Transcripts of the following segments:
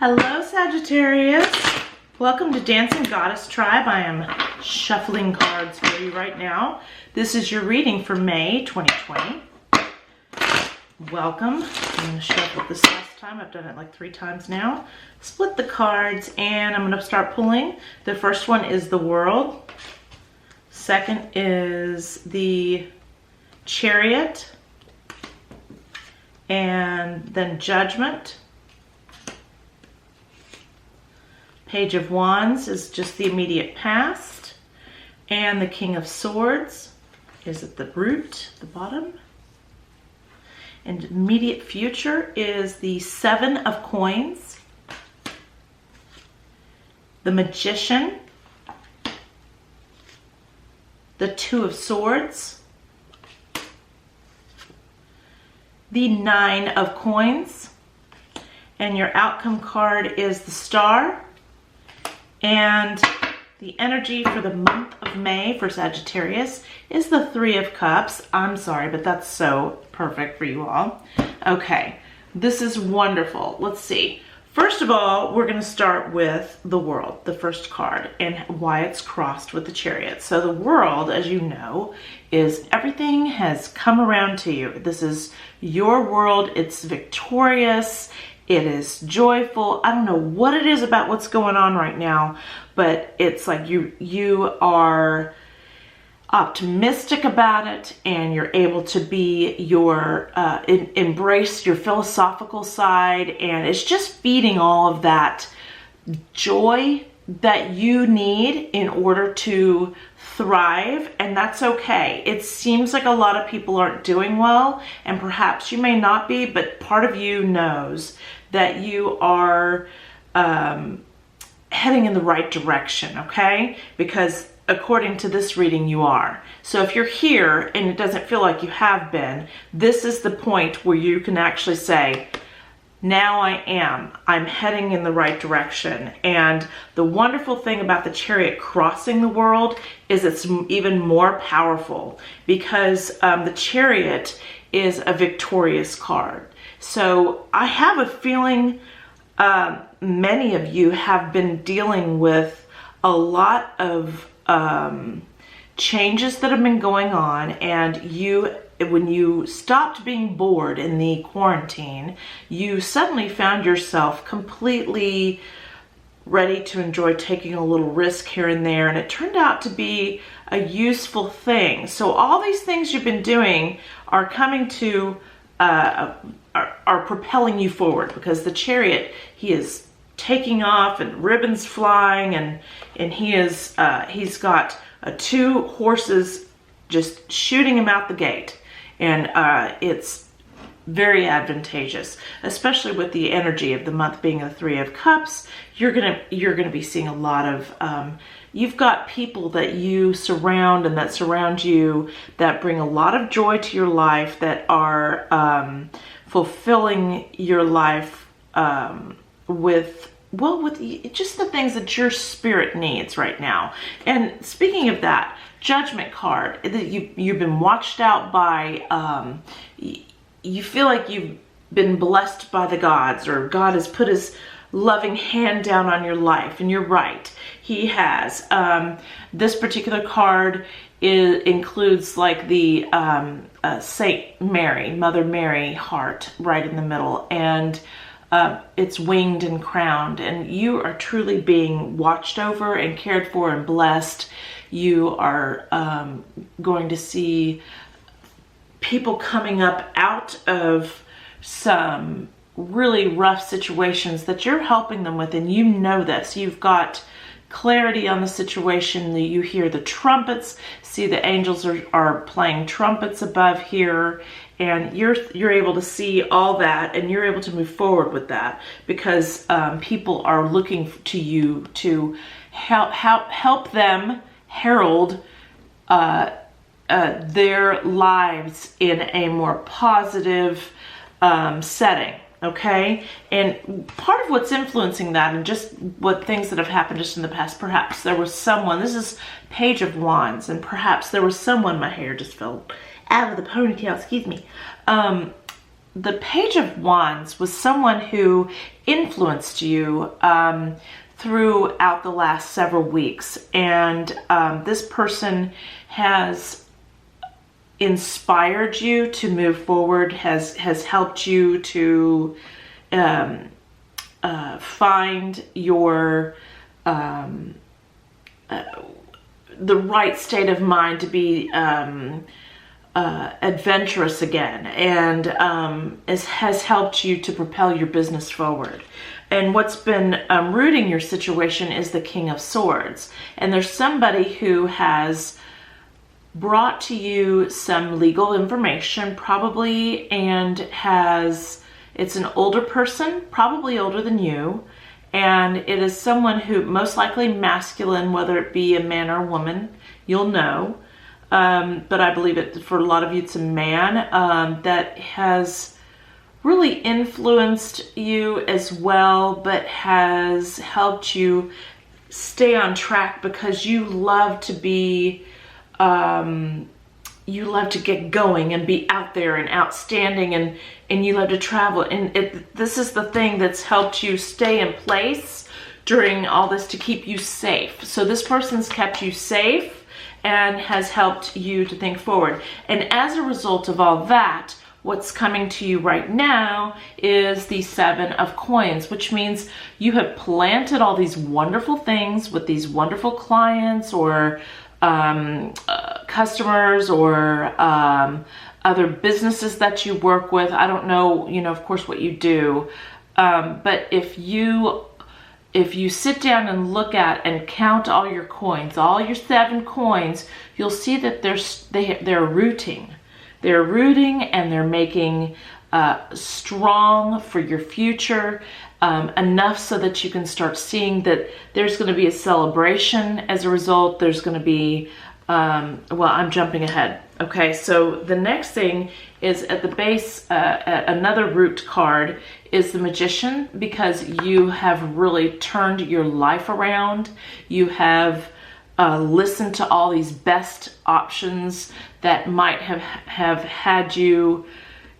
Hello, Sagittarius. Welcome to Dancing Goddess Tribe. I am shuffling cards for you right now. This is your reading for May 2020. Welcome. I'm going to shuffle this last time. I've done it like 3 times now. Split the cards and I'm going to start pulling. The first one is the World. Second is the Chariot. And then Judgment. Page of Wands is just the immediate past. And the King of Swords is at the root, the bottom. And immediate future is the 7 of Coins. The Magician. The 2 of Swords. The 9 of Coins. And your outcome card is the Star. And the energy for the month of May for Sagittarius is the 3 of Cups. I'm sorry, but that's so perfect for you all. Okay, this is wonderful. Let's see. First of all, we're going to start with the World, the first card, and why it's crossed with the Chariot. So the World, as you know, is everything has come around to you. This is your world. It's victorious. It is joyful. I don't know what it is about what's going on right now, but it's like you are optimistic about it, and you're able to be your embrace your philosophical side, and it's just feeding all of that joy that you need in order to thrive, and that's okay. It seems like a lot of people aren't doing well, and perhaps you may not be, but part of you knows that you are heading in the right direction, okay? Because according to this reading, you are. So if you're here and it doesn't feel like you have been, this is the point where you can actually say, now I'm heading in the right direction. And the wonderful thing about the Chariot crossing the World is it's even more powerful, because the Chariot is a victorious card. So I have a feeling many of you have been dealing with a lot of changes that have been going on, and when you stopped being bored in the quarantine, you suddenly found yourself completely ready to enjoy taking a little risk here and there, and it turned out to be a useful thing. So all these things you've been doing are coming to are propelling you forward, because the Chariot, he is taking off and ribbons flying, and he's got 2 horses just shooting him out the gate, and it's very advantageous, especially with the energy of the month being the 3 of Cups. You're gonna be seeing a lot of you've got people that you surround and that surround you that bring a lot of joy to your life, that are fulfilling your life with just the things that your spirit needs right now. And speaking of that, Judgment card, that you've been watched out by, you feel like you've been blessed by the gods, or God has put his loving hand down on your life, and you're right, he has. This particular card includes like the Saint Mary, Mother Mary heart right in the middle, and it's winged and crowned, and you are truly being watched over and cared for and blessed. You are going to see people coming up out of some really rough situations that you're helping them with, and you know this. You've got clarity on the situation. You hear the trumpets, see the angels are playing trumpets above here, and you're able to see all that, and you're able to move forward with that, because people are looking to you to help them herald their lives in a more positive setting. Okay, and part of what's influencing that, and just what things that have happened just in the past, perhaps there was someone, this is Page of Wands, and perhaps there was someone, my hair just fell out of the ponytail, excuse me, the Page of Wands was someone who influenced you throughout the last several weeks. And this person has inspired you to move forward, has helped you to find your the right state of mind to be adventurous again, and has helped you to propel your business forward. And what's been rooting your situation is the King of Swords. And there's somebody who has brought to you some legal information, probably, and it's an older person, probably older than you, and it is someone who, most likely masculine, whether it be a man or a woman, you'll know. But I believe it, for a lot of you, it's a man that has really influenced you as well, but has helped you stay on track, because you love to be, you love to get going and be out there and outstanding, and you love to travel. And this is the thing that's helped you stay in place during all this, to keep you safe. So this person's kept you safe and has helped you to think forward. And as a result of all that, what's coming to you right now is the Seven of Coins, which means you have planted all these wonderful things with these wonderful clients, or customers, or other businesses that you work with. I don't know, of course, what you do. But if you sit down and look at and count all your coins, all your 7 coins, you'll see that they're rooting. They're rooting, and they're making strong for your future, enough so that you can start seeing that there's going to be a celebration as a result. There's going to be, well, I'm jumping ahead. Okay, so the next thing is at the base, another root card is the Magician, because you have really turned your life around. You have listened to all these best options that might have had you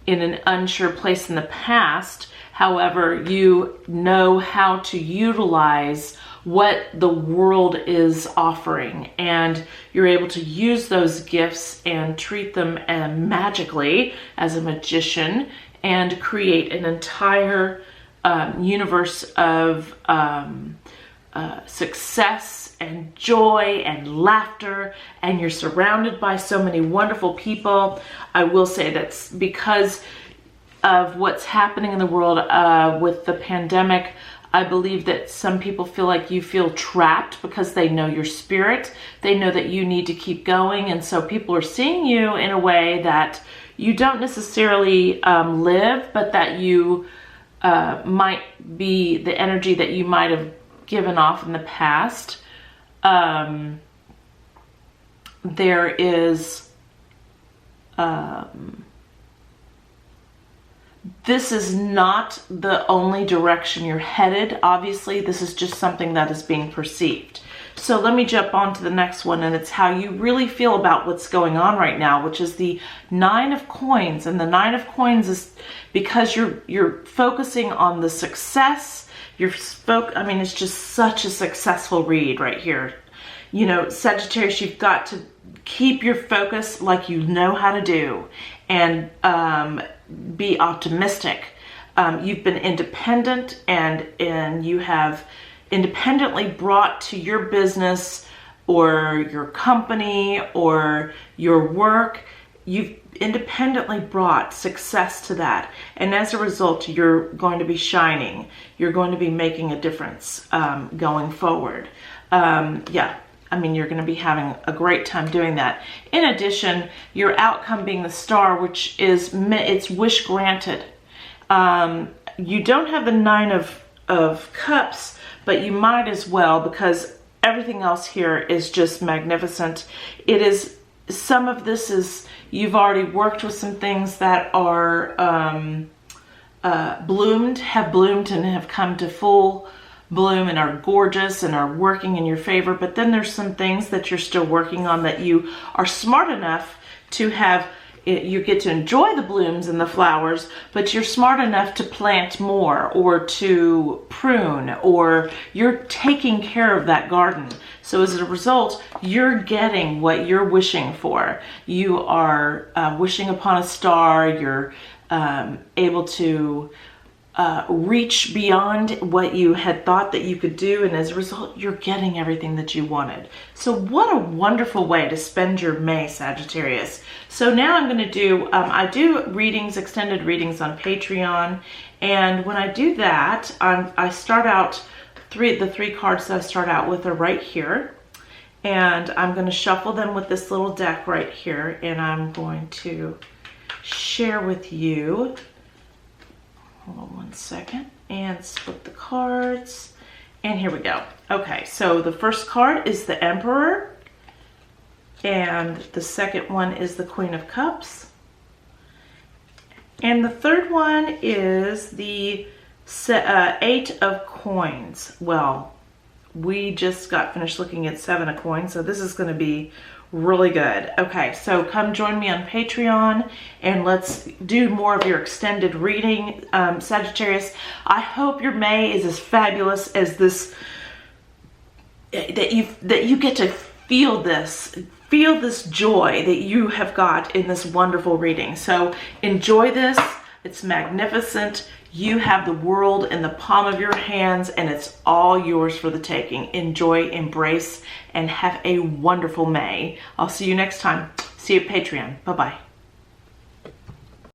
in an unsure place in the past. However, you know how to utilize what the world is offering, and you're able to use those gifts and treat them magically as a magician, and create an entire universe of success and joy and laughter, and you're surrounded by so many wonderful people. I will say that's because of what's happening in the world with the pandemic. I believe that some people feel like you feel trapped because they know your spirit. They know that you need to keep going, and so people are seeing you in a way that you don't necessarily live, but that you might be the energy that you might have given off in the past. There is this is not the only direction you're headed. Obviously, this is just something that is being perceived. So let me jump on to the next one, and it's how you really feel about what's going on right now, which is the Nine of Coins. And the Nine of Coins is because you're focusing on the success. I mean, it's just such a successful read right here. Sagittarius, you've got to keep your focus like you know how to do, and be optimistic. You've been independent, and you have independently brought to your business or your company or your work, you've independently brought success to that. And as a result, you're going to be shining. You're going to be making a difference going forward. You're going to be having a great time doing that. In addition, your outcome being the Star, which is, it's wish granted. You don't have the Nine of Cups, but you might as well, because everything else here is just magnificent. It is, some of this is, you've already worked with some things that are have bloomed and have come to full bloom and are gorgeous and are working in your favor. But then there's some things that you're still working on that you are smart enough to have you get to enjoy the blooms and the flowers, but you're smart enough to plant more or to prune, or you're taking care of that garden. So as a result, you're getting what you're wishing for. You are wishing upon a star. You're able to reach beyond what you had thought that you could do, and as a result, you're getting everything that you wanted. So what a wonderful way to spend your May, Sagittarius. So now I'm going to do, I do readings, extended readings on Patreon, and when I do that, I start out, the three cards that I start out with are right here, and I'm going to shuffle them with this little deck right here, and I'm going to share with you. Hold on one second, and split the cards, and here we go. Okay, so the first card is the Emperor, and the second one is the Queen of Cups, and the third one is the Eight of Coins. Well, we just got finished looking at Seven of Coins, so this is going to be really good. Okay, so come join me on Patreon and let's do more of your extended reading, Sagittarius. I hope your May is as fabulous as this, that you get to feel this joy that you have got in this wonderful reading. So enjoy this. It's magnificent. You have the world in the palm of your hands, and it's all yours for the taking. Enjoy, embrace, and have a wonderful May. I'll see you next time. See you at Patreon. Bye-bye.